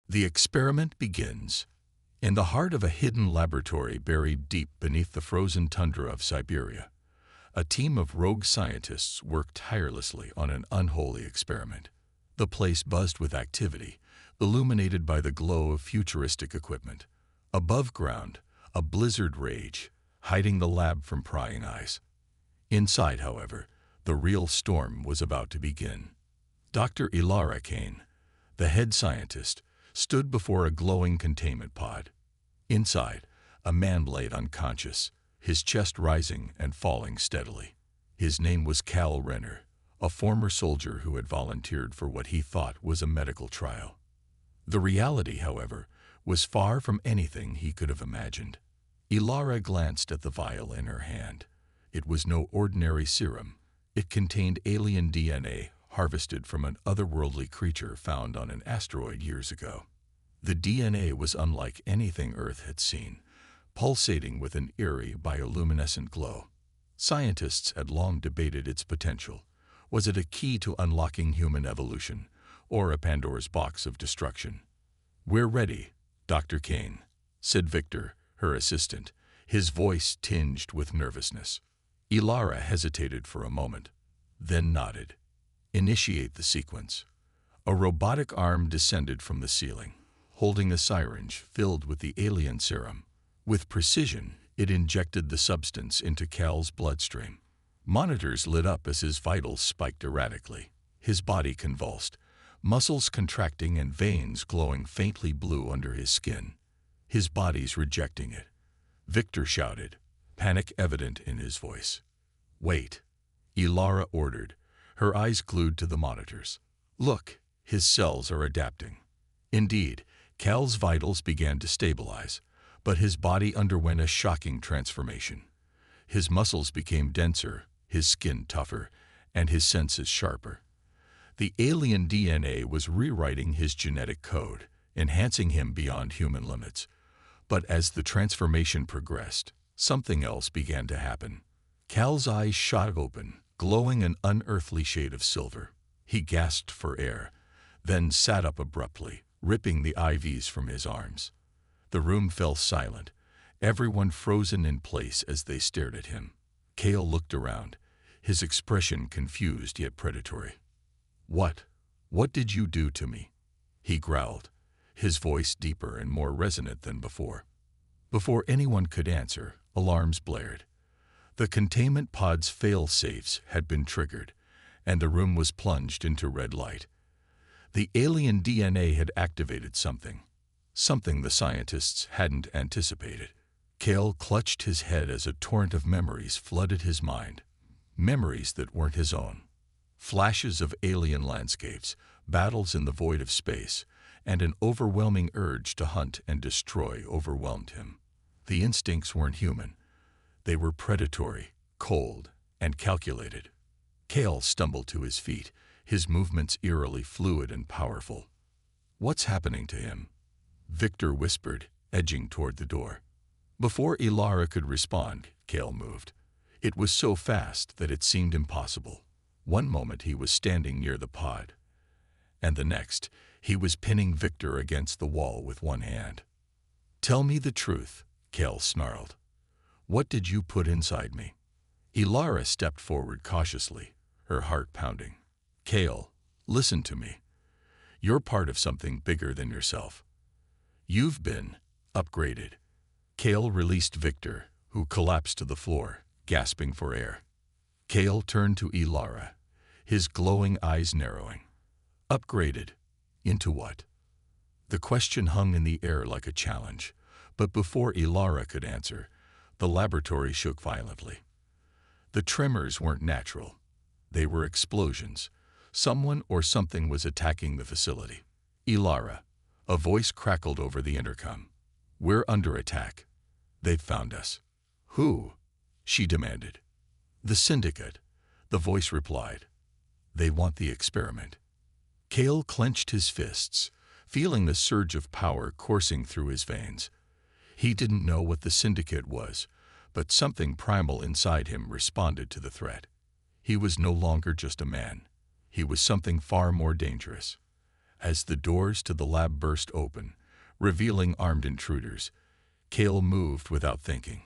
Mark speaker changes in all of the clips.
Speaker 1: The experiment begins. In the heart of a hidden laboratory buried deep beneath the frozen tundra of Siberia, a team of rogue scientists worked tirelessly on an unholy experiment. The place buzzed with activity, illuminated by the glow of futuristic equipment. Above ground, a blizzard raged, hiding the lab from prying eyes. Inside, however, the real storm was about to begin. Dr. Ilara Kane, the head scientist, stood before a glowing containment pod. Inside, a man lay unconscious, his chest rising and falling steadily. His name was Kael, a former soldier who had volunteered for what he thought was a medical trial. The reality, however, was far from anything he could have imagined. Ilara glanced at the vial in her hand. It was no ordinary serum. It contained alien DNA harvested from an otherworldly creature found on an asteroid years ago. The DNA was unlike anything Earth had seen, pulsating with an eerie bioluminescent glow. Scientists had long debated its potential. Was it a key to unlocking human evolution, or a Pandora's box of destruction? "We're ready, Dr. Kane," said Victor, her assistant, his voice tinged with nervousness. Ilara hesitated for a moment, then nodded. "Initiate the sequence." A robotic arm descended from the ceiling, holding a syringe filled with the alien serum. With precision, it injected the substance into Kael's bloodstream. Monitors lit up as his vitals spiked erratically. His body convulsed, muscles contracting and veins glowing faintly blue under his skin. His body's rejecting it. Victor shouted, panic evident in his voice. "Wait," Ilara ordered, her eyes glued to the monitors. "Look, his cells are adapting." Indeed, Kael's vitals began to stabilize, but his body underwent a shocking transformation. His muscles became denser, his skin tougher, and his senses sharper. The alien DNA was rewriting his genetic code, enhancing him beyond human limits. But as the transformation progressed, something else began to happen. Kael's eyes shot open, glowing an unearthly shade of silver. He gasped for air, then sat up abruptly, ripping the IVs from his arms. The room fell silent, everyone frozen in place as they stared at him. Kael looked around, his expression confused yet predatory. What did you do to me?" he growled, his voice deeper and more resonant than before. Before anyone could answer, alarms blared. The containment pod's fail-safes had been triggered, and the room was plunged into red light. The alien DNA had activated something the scientists hadn't anticipated. Kael clutched his head as a torrent of memories flooded his mind. Memories that weren't his own. Flashes of alien landscapes, battles in the void of space, and an overwhelming urge to hunt and destroy overwhelmed him. The instincts weren't human. They were predatory, cold, and calculated. Kael stumbled to his feet, his movements eerily fluid and powerful. "What's happening to him?" Victor whispered, edging toward the door. Before Ilara could respond, Kael moved. It was so fast that it seemed impossible. One moment he was standing near the pod, and the next he was pinning Victor against the wall with one hand. "Tell me the truth," Kael snarled. "What did you put inside me?" Ilara stepped forward cautiously, her heart pounding. "Kael, listen to me. You're part of something bigger than yourself. You've been upgraded." Kael released Victor, who collapsed to the floor, gasping for air. Kael turned to Ilara, his glowing eyes narrowing. "Upgraded? Into what?" The question hung in the air like a challenge, but before Ilara could answer, the laboratory shook violently. The tremors weren't natural. They were explosions. Someone or something was attacking the facility. "Ilara," a voice crackled over the intercom. "We're under attack. They've found us." "Who?" she demanded. "The Syndicate," the voice replied. "They want the experiment." Kael clenched his fists, feeling the surge of power coursing through his veins. He didn't know what the Syndicate was, but something primal inside him responded to the threat. He was no longer just a man. He was something far more dangerous. As the doors to the lab burst open, revealing armed intruders, Kael moved without thinking.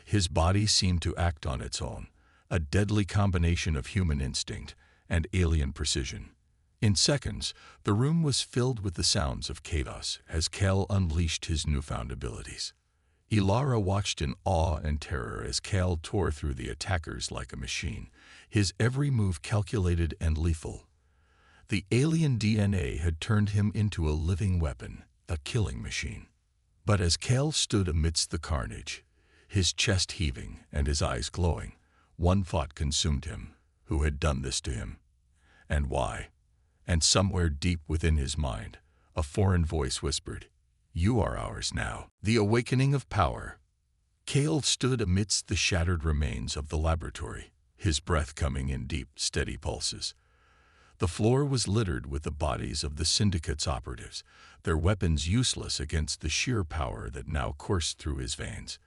Speaker 1: His body seemed to act on its own, a deadly combination of human instinct and alien precision. In seconds, the room was filled with the sounds of chaos as Kael unleashed his newfound abilities. Ilara watched in awe and terror as Kael tore through the attackers like a machine, his every move calculated and lethal. The alien DNA had turned him into a living weapon, a killing machine. But as Kael stood amidst the carnage, his chest heaving and his eyes glowing, one thought consumed him: who had done this to him? And why? And somewhere deep within his mind, a foreign voice whispered, "You are ours now." The awakening of power. Kael stood amidst the shattered remains of the laboratory, his breath coming in deep, steady pulses. The floor was littered with the bodies of the Syndicate's operatives, their weapons useless against the sheer power that now coursed through his veins.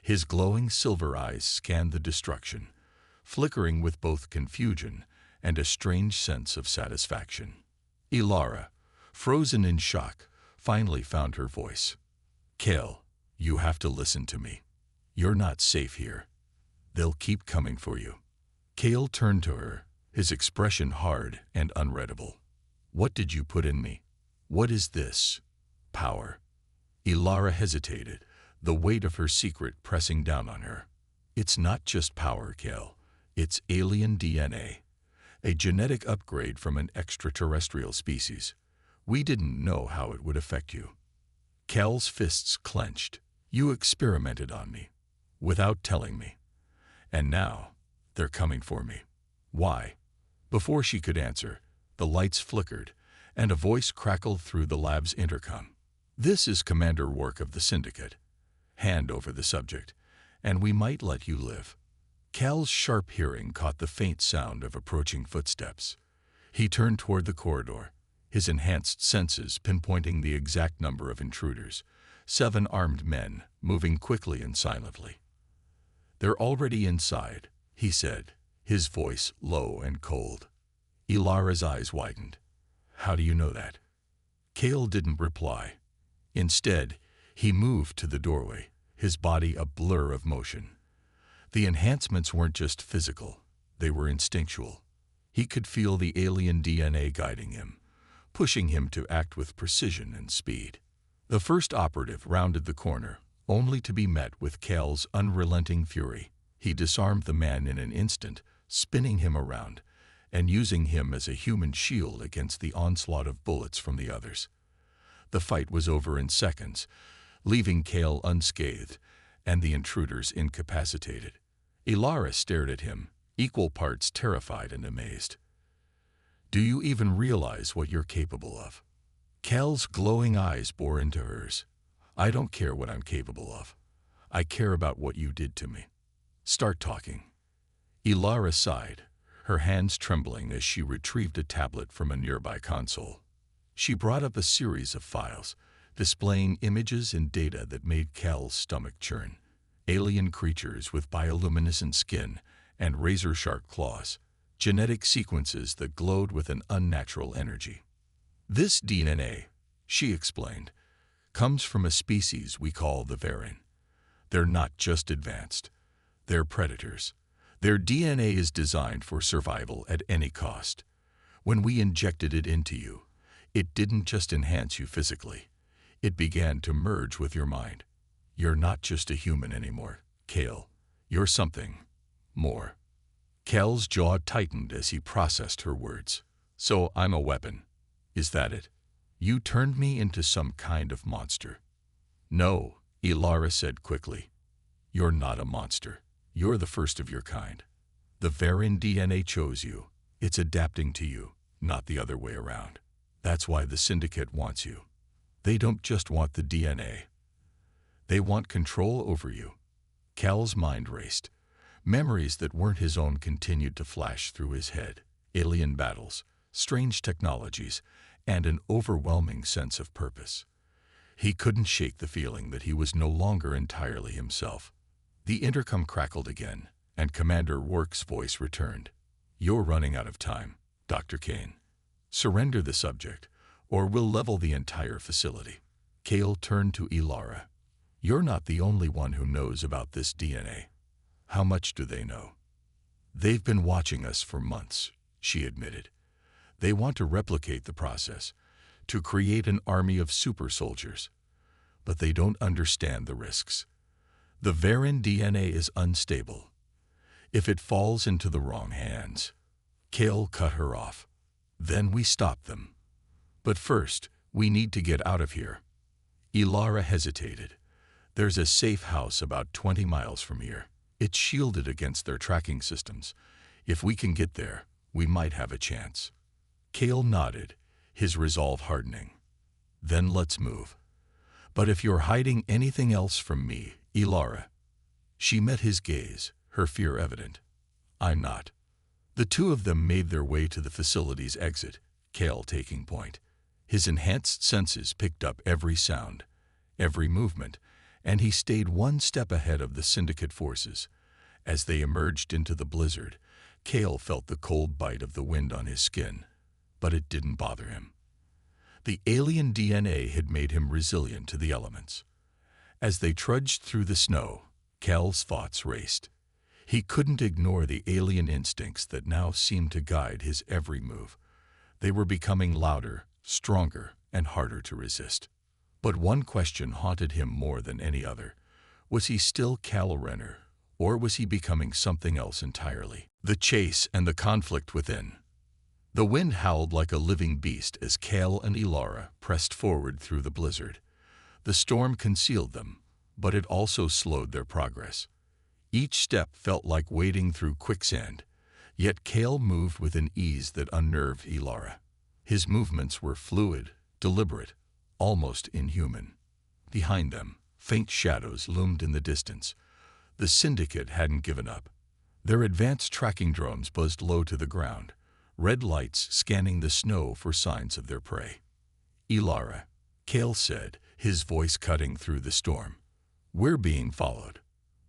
Speaker 1: His glowing silver eyes scanned the destruction, flickering with both confusion and a strange sense of satisfaction. Ilara, frozen in shock, finally found her voice. "Kael, you have to listen to me. You're not safe here. They'll keep coming for you." Kael turned to her, his expression hard and unreadable. "What did you put in me? What is this? Power?" Ilara hesitated, the weight of her secret pressing down on her. "It's not just power, Kael. It's alien DNA. A genetic upgrade from an extraterrestrial species. We didn't know how it would affect you." Kael's fists clenched. "You experimented on me, without telling me. And now, they're coming for me. Why?" Before she could answer, the lights flickered, and a voice crackled through the lab's intercom. "This is Commander Work of the Syndicate. Hand over the subject, and we might let you live." Kael's sharp hearing caught the faint sound of approaching footsteps. He turned toward the corridor, his enhanced senses pinpointing the exact number of intruders, 7 armed men, moving quickly and silently. "They're already inside," he said, his voice low and cold. Ilara's eyes widened. "How do you know that?" Kael didn't reply. Instead, he moved to the doorway, his body a blur of motion. The enhancements weren't just physical, they were instinctual. He could feel the alien DNA guiding him, pushing him to act with precision and speed. The first operative rounded the corner, only to be met with Kael's unrelenting fury. He disarmed the man in an instant, spinning him around, and using him as a human shield against the onslaught of bullets from the others. The fight was over in seconds, leaving Kael unscathed and the intruders incapacitated. Ilara stared at him, equal parts terrified and amazed. "Do you even realize what you're capable of?" Kael's glowing eyes bore into hers. "I don't care what I'm capable of. I care about what you did to me. Start talking." Ilara sighed, her hands trembling as she retrieved a tablet from a nearby console. She brought up a series of files, displaying images and data that made Kael's stomach churn. Alien creatures with bioluminescent skin and razor-sharp claws, genetic sequences that glowed with an unnatural energy. "This DNA," she explained, "comes from a species we call the Varan. They're not just advanced, they're predators. Their DNA is designed for survival at any cost. When we injected it into you, it didn't just enhance you physically. It began to merge with your mind. You're not just a human anymore, Kael. You're something more." Kael's jaw tightened as he processed her words. "So I'm a weapon. Is that it? You turned me into some kind of monster." "No," Ilara said quickly. "You're not a monster. You're the first of your kind. The Varan DNA chose you. It's adapting to you, not the other way around. That's why the Syndicate wants you. They don't just want the DNA. They want control over you." Kael's mind raced. Memories that weren't his own continued to flash through his head. Alien battles, strange technologies, and an overwhelming sense of purpose. He couldn't shake the feeling that he was no longer entirely himself. The intercom crackled again, and Commander Work's voice returned. "You're running out of time, Dr. Kane. Surrender the subject, or we'll level the entire facility." Kael turned to Ilara. "You're not the only one who knows about this DNA. How much do they know?" "They've been watching us for months," she admitted. "They want to replicate the process, to create an army of super soldiers. But they don't understand the risks. The Varen DNA is unstable. If it falls into the wrong hands..." Kael cut her off. "Then we stop them. But first, we need to get out of here." Ilara hesitated. "There's a safe house about 20 miles from here. It's shielded against their tracking systems. If we can get there, we might have a chance." Kael nodded, his resolve hardening. "Then let's move. But if you're hiding anything else from me, Ilara..." She met his gaze, her fear evident. "I'm not." The two of them made their way to the facility's exit, Kael taking point. His enhanced senses picked up every sound, every movement, and he stayed one step ahead of the Syndicate forces. As they emerged into the blizzard, Kael felt the cold bite of the wind on his skin, but it didn't bother him. The alien DNA had made him resilient to the elements. As they trudged through the snow, Kael's thoughts raced. He couldn't ignore the alien instincts that now seemed to guide his every move. They were becoming louder, stronger, and harder to resist. But one question haunted him more than any other. Was he still Kael Renner, or was he becoming something else entirely? The chase and the conflict within. The wind howled like a living beast as Kael and Ilara pressed forward through the blizzard. The storm concealed them, but it also slowed their progress. Each step felt like wading through quicksand, yet Kael moved with an ease that unnerved Ilara. His movements were fluid, deliberate, almost inhuman. Behind them, faint shadows loomed in the distance. The Syndicate hadn't given up. Their advanced tracking drones buzzed low to the ground, red lights scanning the snow for signs of their prey. "Ilara," Kael said, his voice cutting through the storm. "We're being followed."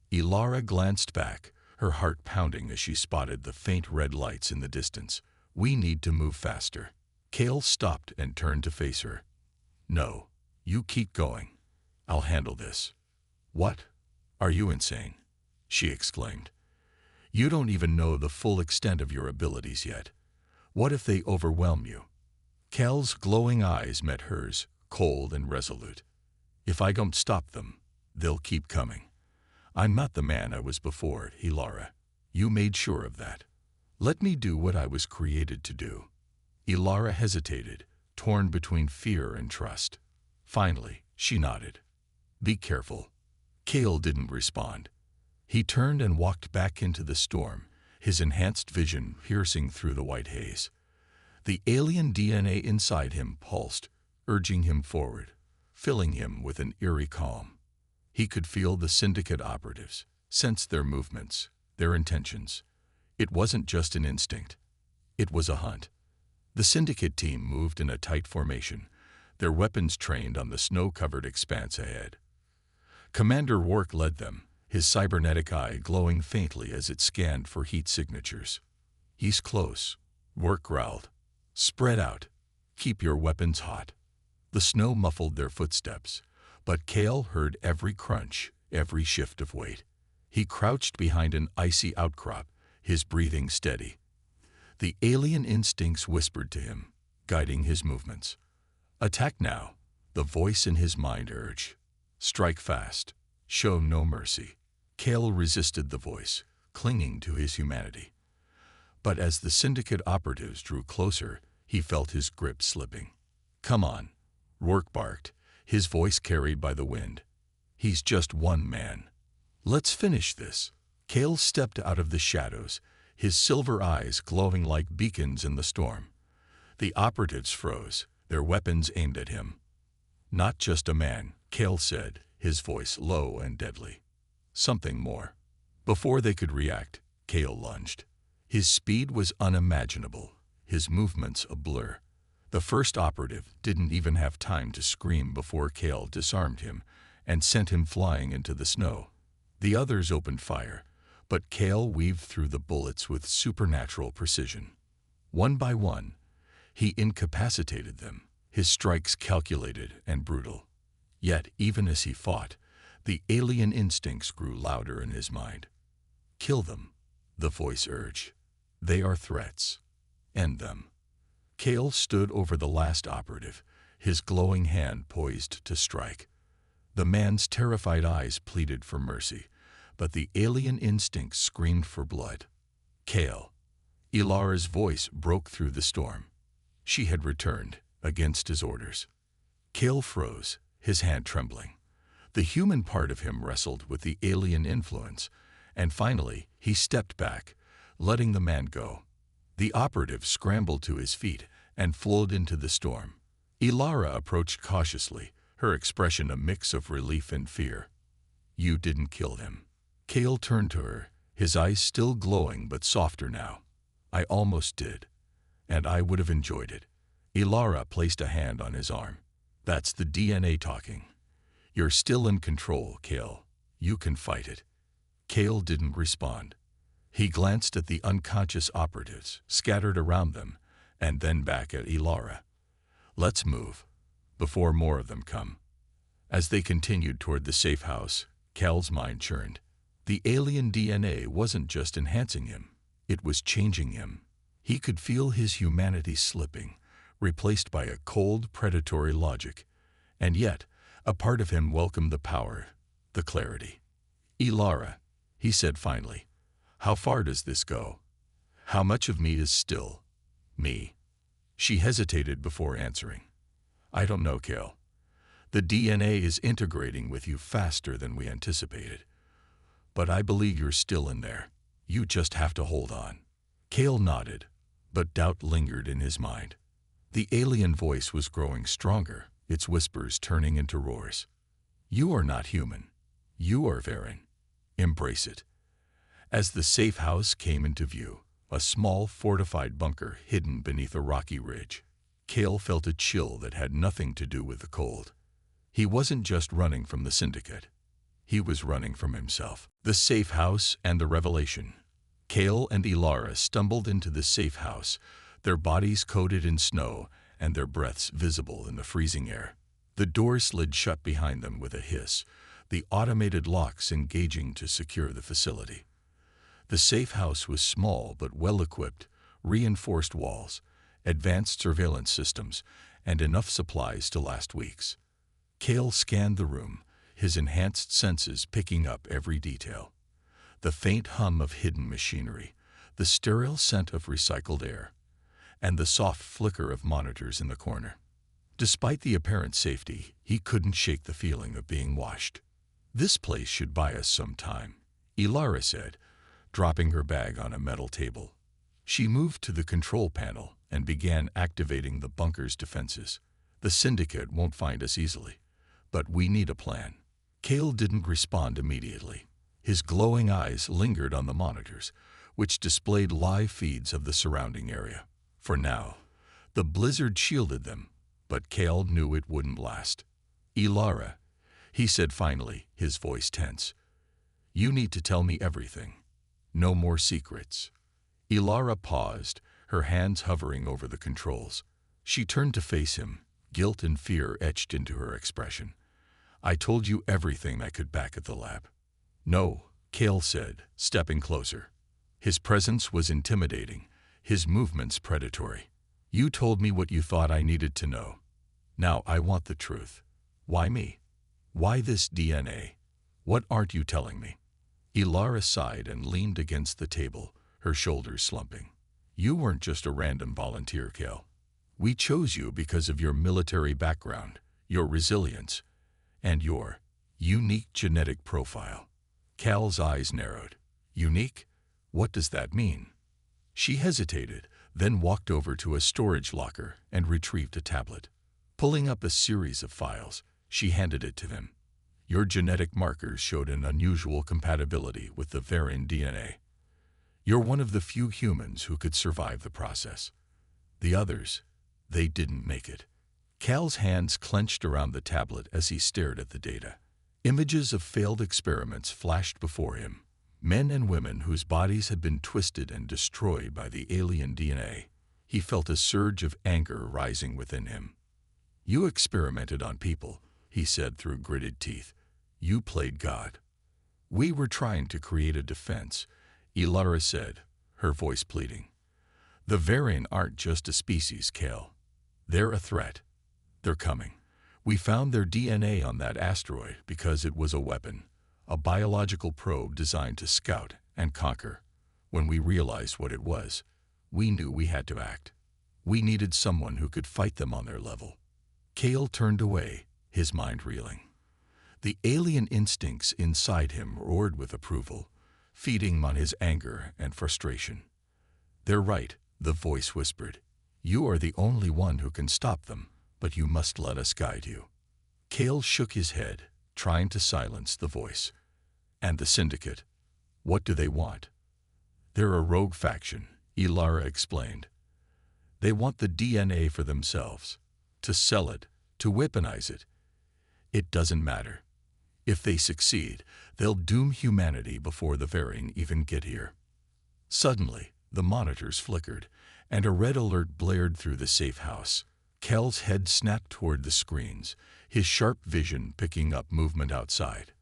Speaker 1: Ilara glanced back, her heart pounding as she spotted the faint red lights in the distance. "We need to move faster." Kael stopped and turned to face her. "No, you keep going. I'll handle this." "What? Are you insane?" she exclaimed. "You don't even know the full extent of your abilities yet. What if they overwhelm you?" Kael's glowing eyes met hers, cold and resolute. "If I don't stop them, they'll keep coming. I'm not the man I was before, Ilara. You made sure of that. Let me do what I was created to do." Ilara hesitated, torn between fear and trust. Finally, she nodded. "Be careful." Kael didn't respond. He turned and walked back into the storm, his enhanced vision piercing through the white haze. The alien DNA inside him pulsed, urging him forward, filling him with an eerie calm. He could feel the Syndicate operatives, sense their movements, their intentions. It wasn't just an instinct. It was a hunt. The Syndicate team moved in a tight formation, their weapons trained on the snow-covered expanse ahead. Commander Rourke led them, his cybernetic eye glowing faintly as it scanned for heat signatures. "He's close," Rourke growled. "Spread out. Keep your weapons hot." The snow muffled their footsteps, but Kael heard every crunch, every shift of weight. He crouched behind an icy outcrop, his breathing steady. The alien instincts whispered to him, guiding his movements. "Attack now," the voice in his mind urged. "Strike fast. Show no mercy." Kael resisted the voice, clinging to his humanity. But as the Syndicate operatives drew closer, he felt his grip slipping. "Come on," Rourke barked, his voice carried by the wind. "He's just one man. Let's finish this." Kael stepped out of the shadows, his silver eyes glowing like beacons in the storm. The operatives froze, their weapons aimed at him. "Not just a man," Kael said, his voice low and deadly. "Something more." Before they could react, Kael lunged. His speed was unimaginable, his movements a blur. The first operative didn't even have time to scream before Kael disarmed him and sent him flying into the snow. The others opened fire, but Kael weaved through the bullets with supernatural precision. One by one, he incapacitated them, his strikes calculated and brutal. Yet, even as he fought, the alien instincts grew louder in his mind. "Kill them," the voice urged. "They are threats. End them." Kael stood over the last operative, his glowing hand poised to strike. The man's terrified eyes pleaded for mercy, but the alien instincts screamed for blood. "Kael." Ilara's voice broke through the storm. She had returned, against his orders. Kael froze, his hand trembling. The human part of him wrestled with the alien influence, and finally he stepped back, letting the man go. The operative scrambled to his feet and flowed into the storm. Ilara approached cautiously, her expression a mix of relief and fear. "You didn't kill him." Kael turned to her, his eyes still glowing but softer now. "I almost did, and I would have enjoyed it." Ilara placed a hand on his arm. "That's the DNA talking. You're still in control, Kael. You can fight it." Kael didn't respond. He glanced at the unconscious operatives scattered around them, and then back at Ilara. "Let's move, before more of them come." As they continued toward the safe house, Kael's mind churned. The alien DNA wasn't just enhancing him, it was changing him. He could feel his humanity slipping, replaced by a cold, predatory logic. And yet, a part of him welcomed the power, the clarity. "Ilara," he said finally, "how far does this go? How much of me is still me?" She hesitated before answering. "I don't know, Kael. The DNA is integrating with you faster than we anticipated. But I believe you're still in there. You just have to hold on." Kael nodded, but doubt lingered in his mind. The alien voice was growing stronger, its whispers turning into roars. "You are not human. You are Varen. Embrace it." As the safe house came into view, a small fortified bunker hidden beneath a rocky ridge, Kael felt a chill that had nothing to do with the cold. He wasn't just running from the syndicate. He was running from himself. The safe house and the revelation. Kael and Ilara stumbled into the safe house, their bodies coated in snow and their breaths visible in the freezing air. The door slid shut behind them with a hiss, the automated locks engaging to secure the facility. The safe house was small but well-equipped, reinforced walls, advanced surveillance systems, and enough supplies to last weeks. Kael scanned the room, his enhanced senses picking up every detail. The faint hum of hidden machinery, the sterile scent of recycled air, and the soft flicker of monitors in the corner. Despite the apparent safety, he couldn't shake the feeling of being watched. "This place should buy us some time," Ilara said, dropping her bag on a metal table. She moved to the control panel and began activating the bunker's defenses. "The syndicate won't find us easily, but we need a plan." Kael didn't respond immediately. His glowing eyes lingered on the monitors, which displayed live feeds of the surrounding area. For now, the blizzard shielded them, but Kael knew it wouldn't last. "Ilara," he said finally, his voice tense. "You need to tell me everything. No more secrets." Ilara paused, her hands hovering over the controls. She turned to face him, guilt and fear etched into her expression. "I told you everything I could back at the lab." "No," Kael said, stepping closer. His presence was intimidating, his movements predatory. "You told me what you thought I needed to know. Now I want the truth. Why me? Why this DNA? What aren't you telling me?" Ilara sighed and leaned against the table, her shoulders slumping. "You weren't just a random volunteer, Kael. We chose you because of your military background, your resilience, and your unique genetic profile." Kael's eyes narrowed. "Unique? What does that mean?" She hesitated, then walked over to a storage locker and retrieved a tablet. Pulling up a series of files, she handed it to him. "Your genetic markers showed an unusual compatibility with the Varen DNA. You're one of the few humans who could survive the process. The others, they didn't make it." Kael's hands clenched around the tablet as he stared at the data. Images of failed experiments flashed before him, men and women whose bodies had been twisted and destroyed by the alien DNA. He felt a surge of anger rising within him. "You experimented on people," he said through gritted teeth. "You played God." "We were trying to create a defense," Ilara said, her voice pleading. "The Varian aren't just a species, Kael. They're a threat. They're coming. We found their DNA on that asteroid because it was a weapon, a biological probe designed to scout and conquer. When we realized what it was, we knew we had to act. We needed someone who could fight them on their level." Kael turned away, his mind reeling. The alien instincts inside him roared with approval, feeding on his anger and frustration. "They're right," the voice whispered. "You are the only one who can stop them, but you must let us guide you." Kael shook his head, trying to silence the voice. "And the Syndicate? What do they want?" "They're a rogue faction," Ilara explained. "They want the DNA for themselves, to sell it, to weaponize it. It doesn't matter. If they succeed, they'll doom humanity before the Varian even get here." Suddenly, the monitors flickered, and a red alert blared through the safe house. Kael's head snapped toward the screens, his sharp vision picking up movement outside.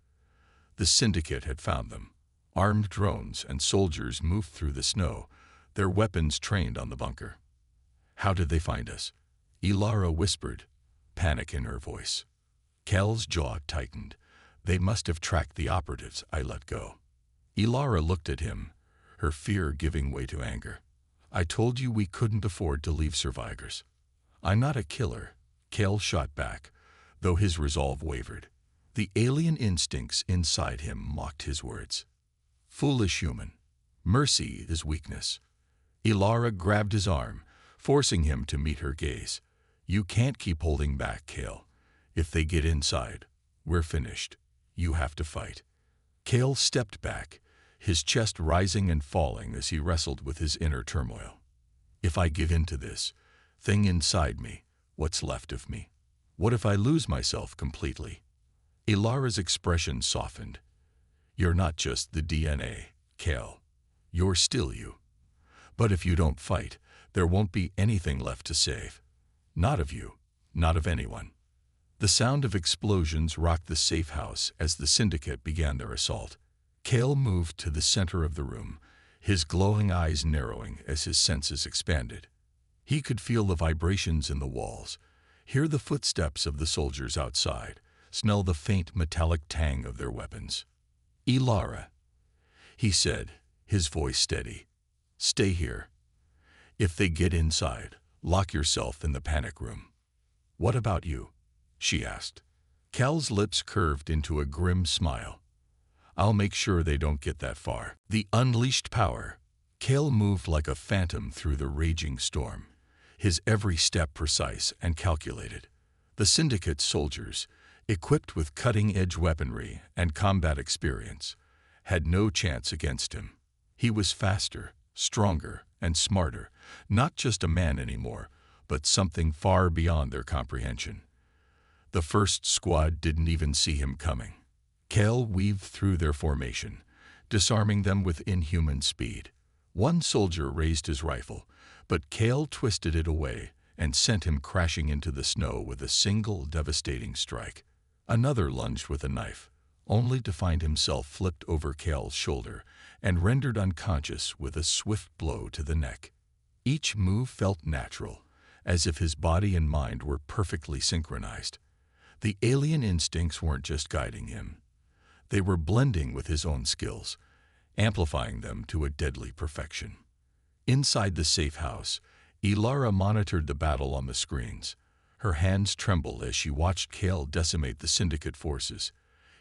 Speaker 1: The Syndicate had found them. Armed drones and soldiers moved through the snow, their weapons trained on the bunker. "How did they find us?" Ilara whispered, panic in her voice. Kael's jaw tightened. "They must have tracked the operatives I let go." Ilara looked at him, her fear giving way to anger. "I told you we couldn't afford to leave survivors." "I'm not a killer," Kael shot back, though his resolve wavered. The alien instincts inside him mocked his words. "Foolish human. Mercy is weakness." Ilara grabbed his arm, forcing him to meet her gaze. "You can't keep holding back, Kael. If they get inside, we're finished. You have to fight." Kael stepped back, his chest rising and falling as he wrestled with his inner turmoil. "If I give in to this thing inside me, what's left of me? What if I lose myself completely?" Ilara's expression softened. "You're not just the DNA, Kael. You're still you. But if you don't fight, there won't be anything left to save. Not of you, not of anyone." The sound of explosions rocked the safe house as the Syndicate began their assault. Kael moved to the center of the room, his glowing eyes narrowing as his senses expanded. He could feel the vibrations in the walls, hear the footsteps of the soldiers outside, smell the faint metallic tang of their weapons. "Ilara," he said, his voice steady. "Stay here. If they get inside, lock yourself in the panic room." "What about you?" she asked. Kael's lips curved into a grim smile. "I'll make sure they don't get that far." The unleashed power. Kael moved like a phantom through the raging storm, his every step precise and calculated. The Syndicate soldiers, equipped with cutting-edge weaponry and combat experience, had no chance against him. He was faster, stronger, and smarter, not just a man anymore, but something far beyond their comprehension. The first squad didn't even see him coming. Kael weaved through their formation, disarming them with inhuman speed. One soldier raised his rifle, but Kael twisted it away and sent him crashing into the snow with a single devastating strike. Another lunged with a knife, only to find himself flipped over Kael's shoulder and rendered unconscious with a swift blow to the neck. Each move felt natural, as if his body and mind were perfectly synchronized. The alien instincts weren't just guiding him. They were blending with his own skills, amplifying them to a deadly perfection. Inside the safe house, Ilara monitored the battle on the screens. Her hands trembled as she watched Kael decimate the Syndicate forces.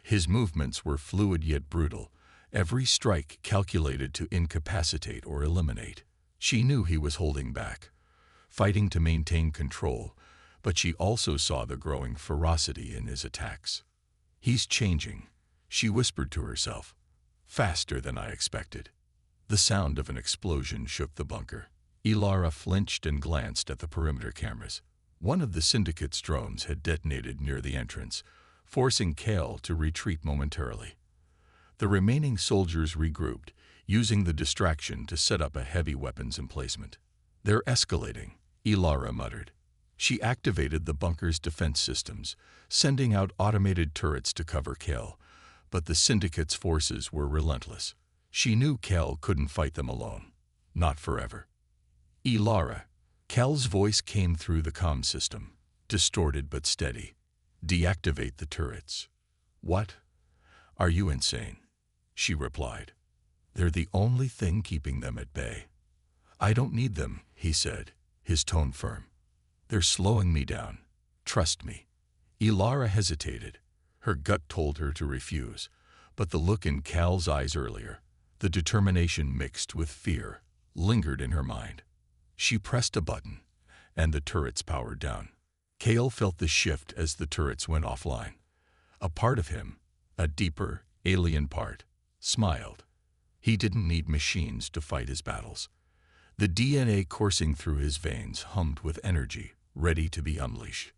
Speaker 1: His movements were fluid yet brutal, every strike calculated to incapacitate or eliminate. She knew he was holding back, fighting to maintain control, but she also saw the growing ferocity in his attacks. "He's changing," she whispered to herself. "Faster than I expected." The sound of an explosion shook the bunker. Ilara flinched and glanced at the perimeter cameras. One of the Syndicate's drones had detonated near the entrance, forcing Kael to retreat momentarily. The remaining soldiers regrouped, using the distraction to set up a heavy weapons emplacement. "They're escalating," Ilara muttered. She activated the bunker's defense systems, sending out automated turrets to cover Kael, but the Syndicate's forces were relentless. She knew Kael couldn't fight them alone. Not forever. Ilara. Kael's voice came through the comm system, distorted but steady. Deactivate the turrets. What? Are you insane? She replied. They're the only thing keeping them at bay. I don't need them, he said, his tone firm. They're slowing me down. Trust me. Ilara hesitated. Her gut told her to refuse, but the look in Kael's eyes earlier, the determination mixed with fear, lingered in her mind. She pressed a button, and the turrets powered down. Kael felt the shift as the turrets went offline. A part of him, a deeper, alien part, smiled. He didn't need machines to fight his battles. The DNA coursing through his veins hummed with energy, ready to be unleashed.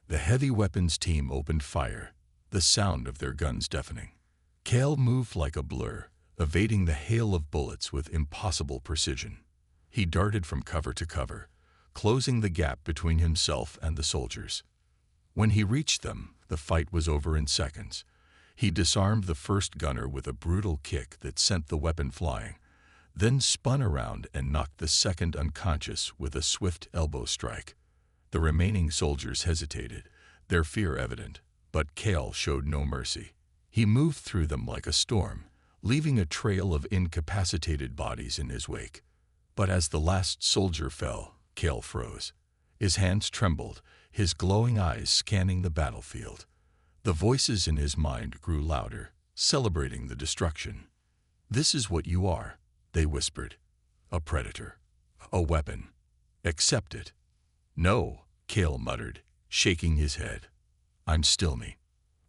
Speaker 1: The heavy weapons team opened fire, the sound of their guns deafening. Kael moved like a blur, evading the hail of bullets with impossible precision. He darted from cover to cover, closing the gap between himself and the soldiers. When he reached them, the fight was over in seconds. He disarmed the first gunner with a brutal kick that sent the weapon flying, then spun around and knocked the second unconscious with a swift elbow strike. The remaining soldiers hesitated, their fear evident, but Kael showed no mercy. He moved through them like a storm, leaving a trail of incapacitated bodies in his wake. But as the last soldier fell, Kael froze. His hands trembled, his glowing eyes scanning the battlefield. The voices in his mind grew louder, celebrating the destruction. This is what you are, they whispered. A predator. A weapon. Accept it. No, Kael muttered, shaking his head. I'm still me.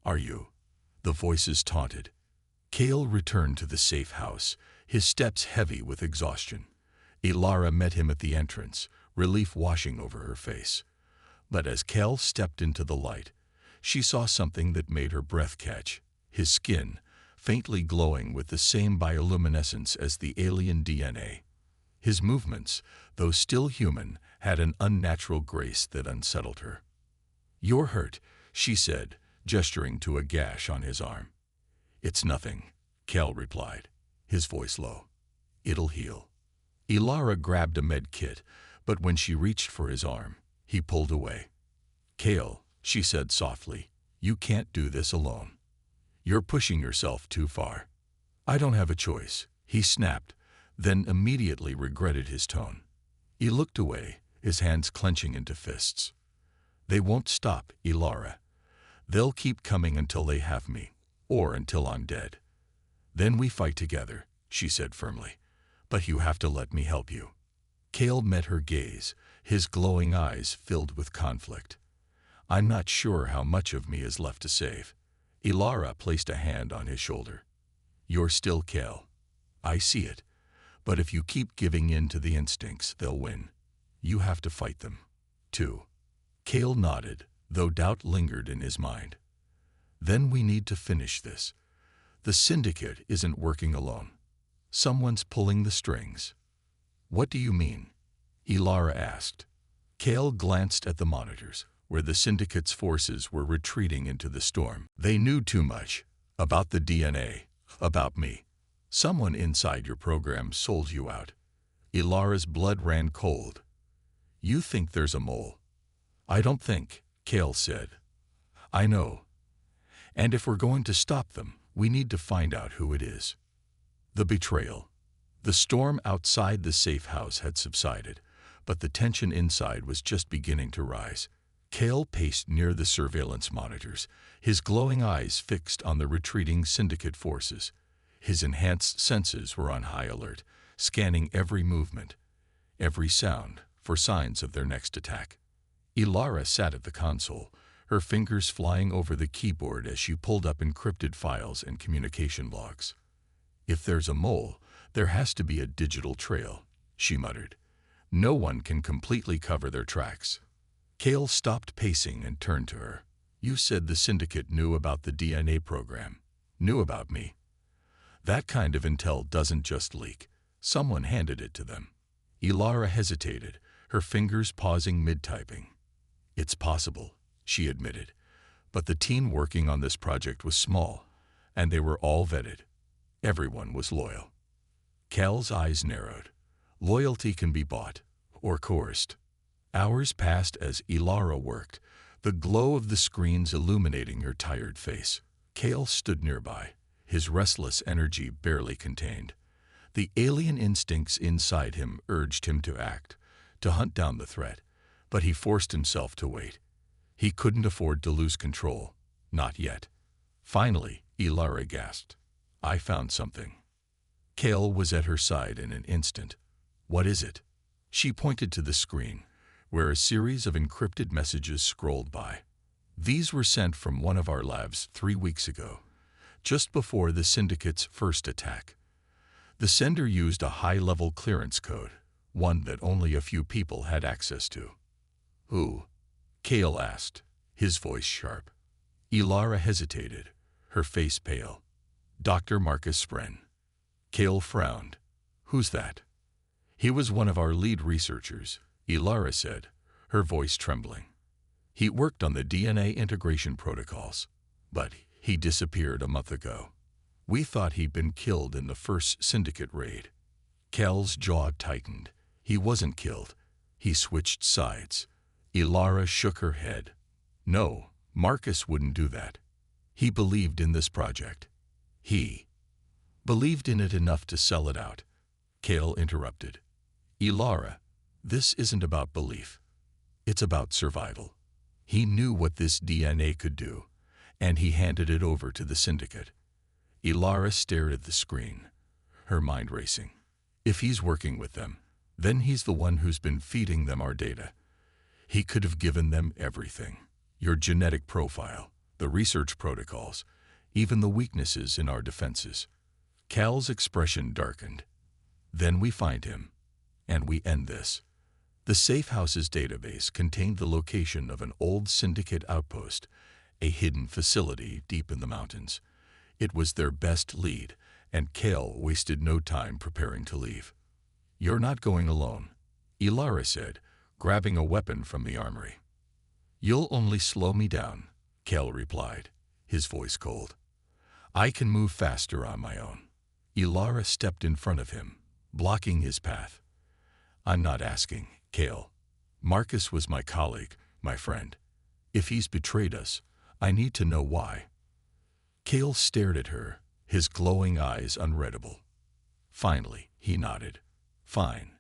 Speaker 1: Are you? The voices taunted. Kael returned to the safe house, his steps heavy with exhaustion. Ilara met him at the entrance, relief washing over her face. But as Kael stepped into the light, she saw something that made her breath catch. His skin, faintly glowing with the same bioluminescence as the alien DNA. His movements, though still human, had an unnatural grace that unsettled her. You're hurt, she said, gesturing to a gash on his arm. It's nothing, Kael replied, his voice low. It'll heal. Ilara grabbed a med kit, but when she reached for his arm, he pulled away. Kael, she said softly, you can't do this alone. You're pushing yourself too far. I don't have a choice, he snapped, then immediately regretted his tone. He looked away, his hands clenching into fists. They won't stop, Ilara. They'll keep coming until they have me, or until I'm dead. Then we fight together, she said firmly. But you have to let me help you. Kael met her gaze, his glowing eyes filled with conflict. I'm not sure how much of me is left to save. Ilara placed a hand on his shoulder. You're still Kael. I see it. But if you keep giving in to the instincts, they'll win. You have to fight them, too. Kael nodded, though doubt lingered in his mind. Then we need to finish this. The Syndicate isn't working alone. Someone's pulling the strings. What do you mean? Ilara asked. Kael glanced at the monitors, where the Syndicate's forces were retreating into the storm. They knew too much. About the DNA. About me. Someone inside your program sold you out. Ilara's blood ran cold. You think there's a mole? I don't think, Kael said. I know. And if we're going to stop them, we need to find out who it is. The betrayal. The storm outside the safe house had subsided, but the tension inside was just beginning to rise. Kael paced near the surveillance monitors, his glowing eyes fixed on the retreating Syndicate forces. His enhanced senses were on high alert, scanning every movement, every sound, for signs of their next attack. Ilara sat at the console, her fingers flying over the keyboard as she pulled up encrypted files and communication logs. If there's a mole, there has to be a digital trail, she muttered. No one can completely cover their tracks. Kael stopped pacing and turned to her. You said the Syndicate knew about the DNA program, knew about me. That kind of intel doesn't just leak. Someone handed it to them. Ilara hesitated, her fingers pausing mid-typing. It's possible, she admitted, but the team working on this project was small, and they were all vetted. Everyone was loyal. Kael's eyes narrowed. Loyalty can be bought, or coerced. Hours passed as Ilara worked, the glow of the screens illuminating her tired face. Kael stood nearby, his restless energy barely contained. The alien instincts inside him urged him to act, to hunt down the threat, but he forced himself to wait. He couldn't afford to lose control, not yet. Finally, Ilara gasped. I found something. Kael was at her side in an instant. What is it? She pointed to the screen, where a series of encrypted messages scrolled by. These were sent from one of our labs 3 weeks ago, just before the Syndicate's first attack. The sender used a high-level clearance code, one that only a few people had access to. Who? Kael asked, his voice sharp. Ilara hesitated, her face pale. Dr. Marcus Spren. Kael frowned. Who's that? He was one of our lead researchers, Ilara said, her voice trembling. He worked on the DNA integration protocols, but he disappeared a month ago. We thought he'd been killed in the first Syndicate raid. Kael's jaw tightened. He wasn't killed. He switched sides. Ilara shook her head. No, Marcus wouldn't do that. He believed in this project. He believed in it enough to sell it out. Kael interrupted. Ilara, this isn't about belief. It's about survival. He knew what this DNA could do, and he handed it over to the Syndicate. Ilara stared at the screen, her mind racing. If he's working with them, then he's the one who's been feeding them our data. He could have given them everything. Your genetic profile, the research protocols, even the weaknesses in our defenses. Kael's expression darkened. Then we find him, and we end this. The Safe Houses database contained the location of an old Syndicate outpost, a hidden facility deep in the mountains. It was their best lead, and Kael wasted no time preparing to leave. You're not going alone, Ilara said, grabbing a weapon from the armory. You'll only slow me down, Kael replied, his voice cold. I can move faster on my own. Ilara stepped in front of him, blocking his path. I'm not asking, Kael. Marcus was my colleague, my friend. If he's betrayed us, I need to know why. Kael stared at her, his glowing eyes unreadable. Finally, he nodded. Fine,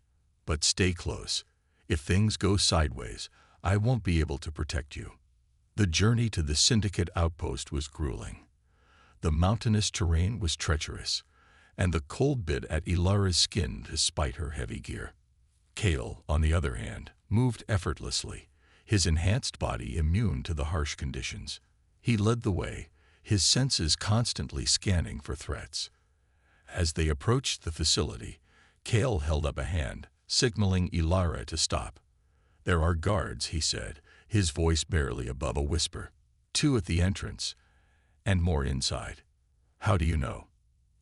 Speaker 1: but stay close. If things go sideways, I won't be able to protect you. The journey to the Syndicate outpost was grueling. The mountainous terrain was treacherous, and the cold bit at Ilara's skin despite her heavy gear. Kael, on the other hand, moved effortlessly, his enhanced body immune to the harsh conditions. He led the way, his senses constantly scanning for threats. As they approached the facility, Kael held up a hand, signaling Ilara to stop. There are guards, he said, his voice barely above a whisper. 2 at the entrance, and more inside. How do you know?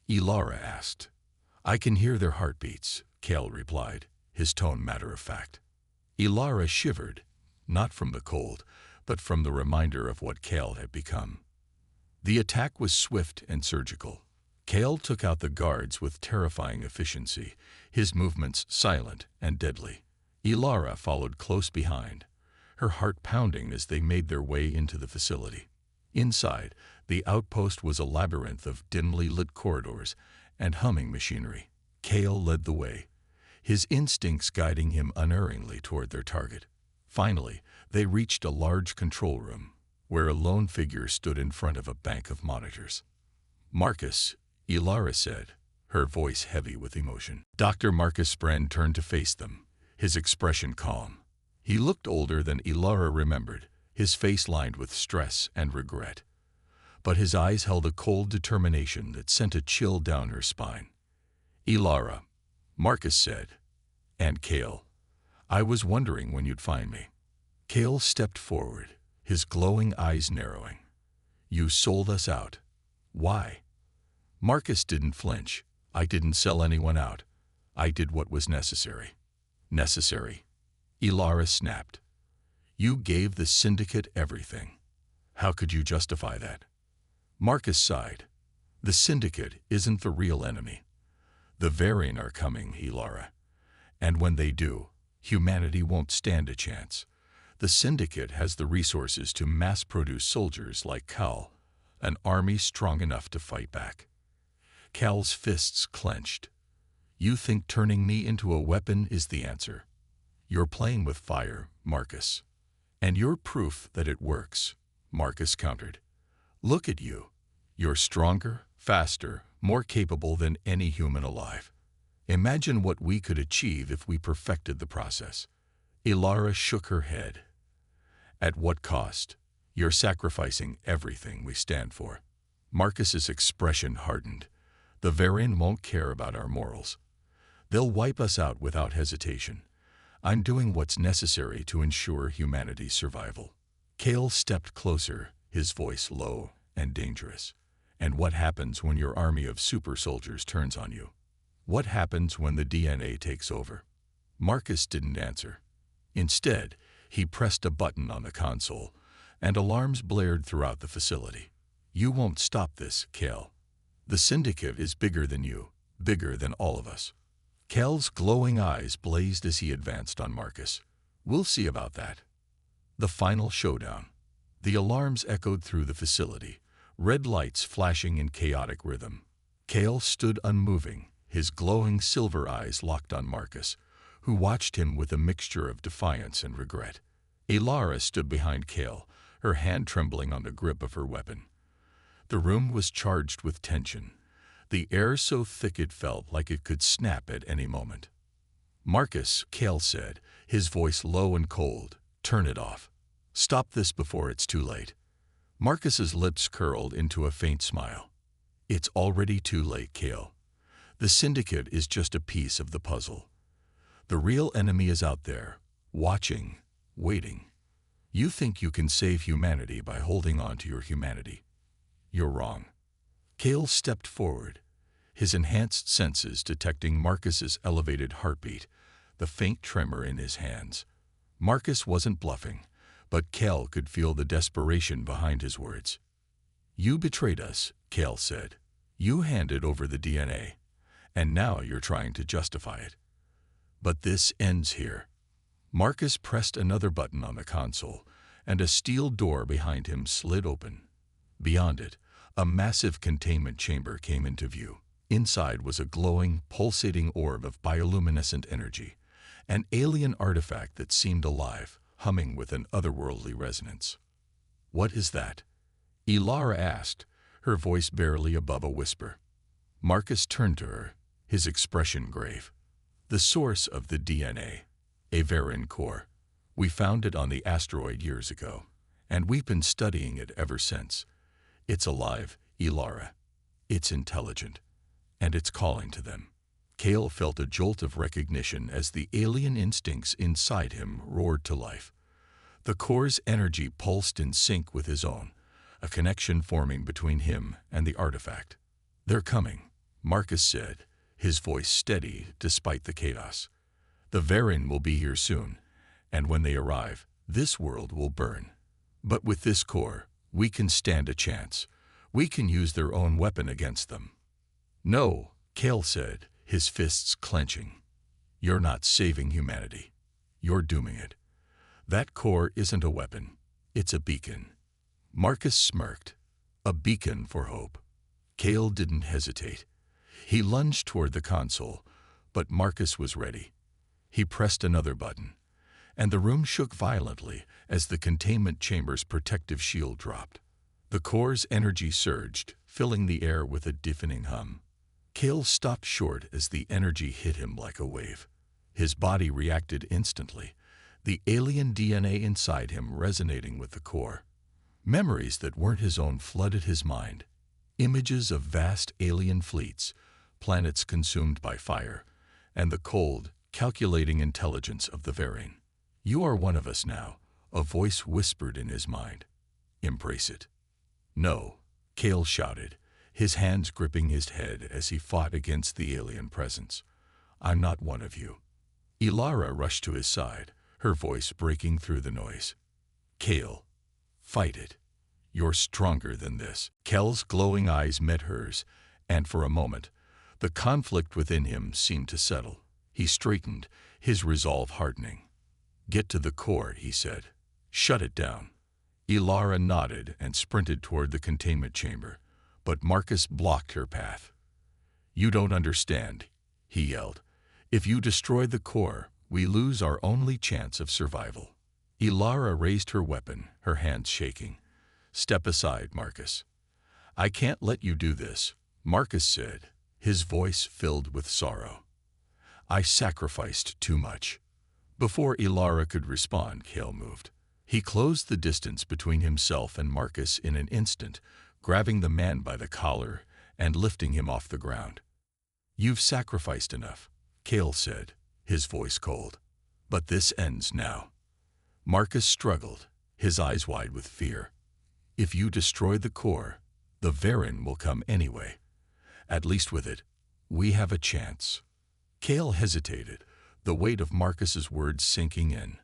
Speaker 1: Ilara asked. I can hear their heartbeats, Kael replied, his tone matter-of-fact. Ilara shivered, not from the cold, but from the reminder of what Kael had become. The attack was swift and surgical. Kael took out the guards with terrifying efficiency, his movements silent and deadly. Ilara followed close behind, her heart pounding as they made their way into the facility. Inside, the outpost was a labyrinth of dimly lit corridors and humming machinery. Kael led the way, his instincts guiding him unerringly toward their target. Finally, they reached a large control room, where a lone figure stood in front of a bank of monitors. Marcus, Ilara said, her voice heavy with emotion. Dr. Marcus Spren turned to face them, his expression calm. He looked older than Ilara remembered, his face lined with stress and regret. But his eyes held a cold determination that sent a chill down her spine. Ilara, Marcus said, and Kael, I was wondering when you'd find me. Kael stepped forward, his glowing eyes narrowing. You sold us out. Why? Marcus didn't flinch. I didn't sell anyone out. I did what was necessary. Necessary? Ilara snapped. You gave the Syndicate everything. How could you justify that? Marcus sighed. The Syndicate isn't the real enemy. The Varian are coming, Ilara. And when they do, humanity won't stand a chance. The Syndicate has the resources to mass-produce soldiers like Kael, an army strong enough to fight back. Kael's fists clenched. You think turning me into a weapon is the answer? You're playing with fire, Marcus. And you're proof that it works, Marcus countered. Look at you. You're stronger, faster, more capable than any human alive. Imagine what we could achieve if we perfected the process. Ilara shook her head. At what cost? You're sacrificing everything we stand for. Marcus's expression hardened. The Varian won't care about our morals. They'll wipe us out without hesitation. I'm doing what's necessary to ensure humanity's survival. Kael stepped closer, his voice low and dangerous. And what happens when your army of super soldiers turns on you? What happens when the DNA takes over? Marcus didn't answer. Instead, he pressed a button on the console, and alarms blared throughout the facility. You won't stop this, Kael. The Syndicate is bigger than you, bigger than all of us. Kael's glowing eyes blazed as he advanced on Marcus. We'll see about that. The final showdown. The alarms echoed through the facility, red lights flashing in chaotic rhythm. Kael stood unmoving, his glowing silver eyes locked on Marcus, who watched him with a mixture of defiance and regret. Ilara stood behind Kael, her hand trembling on the grip of her weapon. The room was charged with tension, the air so thick it felt like it could snap at any moment. Marcus, Kael said, his voice low and cold, turn it off. Stop this before it's too late. Marcus's lips curled into a faint smile. It's already too late, Kael. The Syndicate is just a piece of the puzzle. The real enemy is out there, watching, waiting. You think you can save humanity by holding on to your humanity. You're wrong. Kael stepped forward, his enhanced senses detecting Marcus's elevated heartbeat, the faint tremor in his hands. Marcus wasn't bluffing, but Kael could feel the desperation behind his words. You betrayed us, Kael said. You handed over the DNA, and now you're trying to justify it. But this ends here. Marcus pressed another button on the console, and a steel door behind him slid open. Beyond it, a massive containment chamber came into view. Inside was a glowing, pulsating orb of bioluminescent energy, an alien artifact that seemed alive, humming with an otherworldly resonance. What is that? Ilara asked, her voice barely above a whisper. Marcus turned to her, his expression grave. The source of the DNA, a Varian core. We found it on the asteroid years ago, and we've been studying it ever since. It's alive, Ilara. It's intelligent, and it's calling to them. Kael felt a jolt of recognition as the alien instincts inside him roared to life. The core's energy pulsed in sync with his own, a connection forming between him and the artifact. They're coming, Marcus said, his voice steady despite the chaos. The Varian will be here soon, and when they arrive, this world will burn. But with this core, we can stand a chance. We can use their own weapon against them. No, Kael said, his fists clenching. You're not saving humanity. You're dooming it. That core isn't a weapon. It's a beacon. Marcus smirked. A beacon for hope. Kael didn't hesitate. He lunged toward the console, but Marcus was ready. He pressed another button, and the room shook violently as the containment chamber's protective shield dropped. The core's energy surged, filling the air with a deafening hum. Kael stopped short as the energy hit him like a wave. His body reacted instantly, the alien DNA inside him resonating with the core. Memories that weren't his own flooded his mind. Images of vast alien fleets, planets consumed by fire, and the cold, calculating intelligence of the Varian. You are one of us now, a voice whispered in his mind. Embrace it. No, Kael shouted, his hands gripping his head as he fought against the alien presence. I'm not one of you. Ilara rushed to his side, her voice breaking through the noise. Kael, fight it. You're stronger than this. Kael's glowing eyes met hers, and for a moment, the conflict within him seemed to settle. He straightened, his resolve hardening. Get to the core, he said. Shut it down. Ilara nodded and sprinted toward the containment chamber, but Marcus blocked her path. You don't understand, he yelled. If you destroy the core, we lose our only chance of survival. Ilara raised her weapon, her hands shaking. Step aside, Marcus. I can't let you do this, Marcus said, his voice filled with sorrow. I sacrificed too much. Before Ilara could respond, Kael moved. He closed the distance between himself and Marcus in an instant, grabbing the man by the collar and lifting him off the ground. You've sacrificed enough, Kael said, his voice cold. But this ends now. Marcus struggled, his eyes wide with fear. If you destroy the core, the Varen will come anyway. At least with it, we have a chance. Kael hesitated, the weight of Marcus's words sinking in.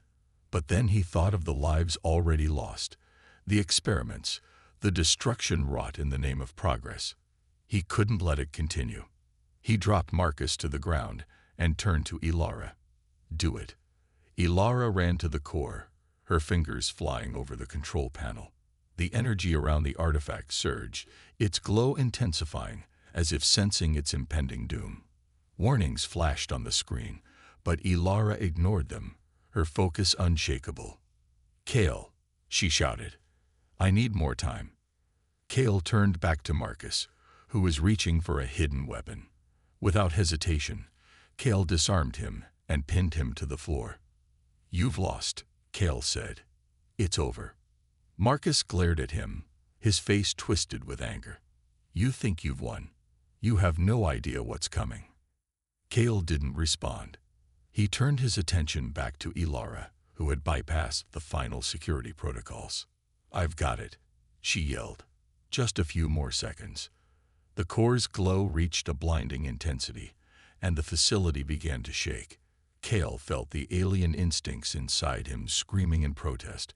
Speaker 1: But then he thought of the lives already lost, the experiments, the destruction wrought in the name of progress. He couldn't let it continue. He dropped Marcus to the ground and turned to Ilara. Do it. Ilara ran to the core, her fingers flying over the control panel. The energy around the artifact surged, its glow intensifying, as if sensing its impending doom. Warnings flashed on the screen, but Ilara ignored them, her focus unshakable. Kael, she shouted. I need more time. Kael turned back to Marcus, who was reaching for a hidden weapon. Without hesitation, Kael disarmed him and pinned him to the floor. You've lost, Kael said. It's over. Marcus glared at him, his face twisted with anger. You think you've won. You have no idea what's coming. Kael didn't respond. He turned his attention back to Ilara, who had bypassed the final security protocols. I've got it, she yelled. Just a few more seconds. The core's glow reached a blinding intensity, and the facility began to shake. Kael felt the alien instincts inside him screaming in protest,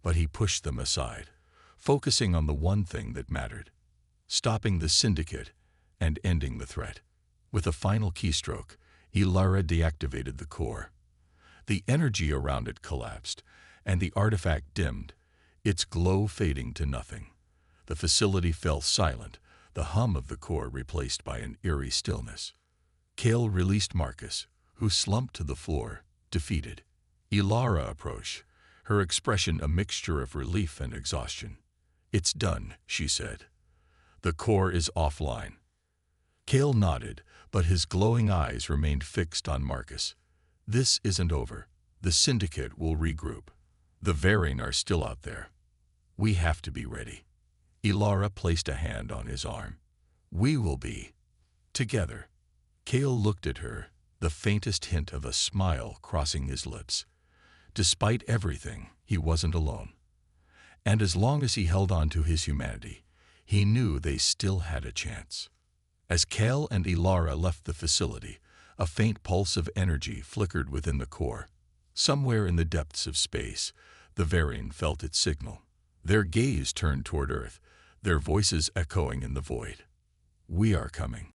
Speaker 1: but he pushed them aside, focusing on the one thing that mattered: stopping the syndicate and ending the threat. With a final keystroke, Ilara deactivated the core. The energy around it collapsed, and the artifact dimmed, its glow fading to nothing. The facility fell silent, the hum of the core replaced by an eerie stillness. Kael released Marcus, who slumped to the floor, defeated. Ilara approached, her expression a mixture of relief and exhaustion. It's done, she said. The core is offline. Kael nodded, but his glowing eyes remained fixed on Marcus. This isn't over. The syndicate will regroup. The Varen are still out there. We have to be ready. Ilara placed a hand on his arm. We will be together. Kael looked at her, the faintest hint of a smile crossing his lips. Despite everything, he wasn't alone. And as long as he held on to his humanity, he knew they still had a chance. As Kael and Ilara left the facility, a faint pulse of energy flickered within the core. Somewhere in the depths of space, the Varen felt its signal. Their gaze turned toward Earth, their voices echoing in the void. We are coming.